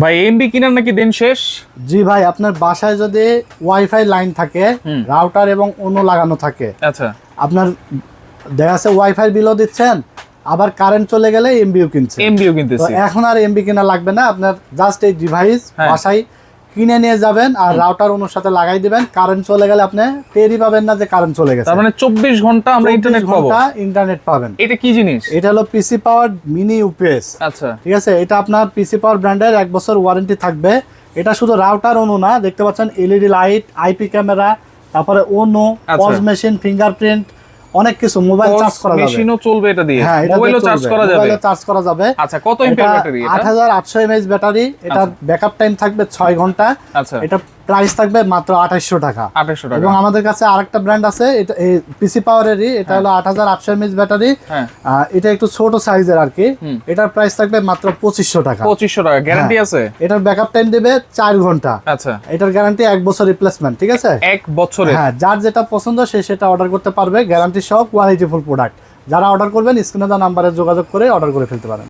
ভাই এমবি কিনার নাকি দিন শেষ? জি ভাই, আপনার বাসায় যদি ওয়াইফাই লাইন থাকে, রাউটার এবং অন্য লাগানো থাকে, আচ্ছা, আপনার দেখা যাচ্ছে ওয়াইফাই বিলও দিচ্ছেন, আবার কারেন্ট চলে গেলে এমবিও কিনছে। এমবিও তো কিনতেছি। এখন আর এমবি কিনা লাগবে না, আপনার জাস্ট এই ডিভাইস হ্যাঁ। বাসায় কিনে নিয়ে যাবেন আর রাউটার ওর সাথে লাগাই দিবেন। কারেন্ট চলে গেলে আপনি টেরই পাবেন না যে কারেন্ট চলে গেছে। তার মানে 24 ঘন্টা আমরা 24 ইন্টারনেট পাবো। ঘন্টা ইন্টারনেট পাবেন। এটা কি জিনিস? এটা হলো পিসি পাওয়ার মিনি ইউপিএস। আচ্ছা, ঠিক আছে, এটা আপনার পিসি পাওয়ার ব্র্যান্ডের 1 বছর ওয়ারেন্টি থাকবে। এটা শুধু রাউটার অনু না, দেখতে পাচ্ছেন এলইডি লাইট, আইপি ক্যামেরা, তারপরে অনু, পজ মেশিন, ফিঙ্গারপ্রিন্ট, অনেক কিছু। মোবাইল চার্জ করা যাবে, মেশিনও চলবে এটা দিয়ে। হ্যাঁ, এটা মোবাইলও চার্জ করা যাবে। মোবাইলে চার্জ করা যাবে। আচ্ছা, কত এমপিআর ব্যাটারি এটা? 8800 এমএএইচ ব্যাটারি। এটা ব্যাকআপ টাইম থাকবে 6 ঘন্টা। আচ্ছা, এটা প্রাইস থাকবে মাত্র 2800 টাকা। 2800 টাকা। এবং আমাদের কাছে আরেকটা ব্র্যান্ড আছে, এটা পিসি পাওয়ারেরই, এটা হলো 8800 এমএএইচ ব্যাটারি। হ্যাঁ, এটা একটু ছোট সাইজের আর কি। এটার প্রাইস থাকবে মাত্র 2500 টাকা। 2500 টাকা গ্যারান্টি আছে? এটার ব্যাকআপ টাইম দেবে 4 ঘন্টা। আচ্ছা, এটার গ্যারান্টি 1 বছর রিপ্লেসমেন্ট। ঠিক আছে, 1 বছরে? হ্যাঁ, যার যেটা পছন্দ সে সেটা অর্ডার করতে পারবে, গ্যারান্টি সহ কোয়ালিটিফুল প্রোডাক্ট। যারা অর্ডার করবেন স্ক্রিনে দেওয়া নাম্বারে যোগাযোগ করে অর্ডার করে ফেলতে পারেন।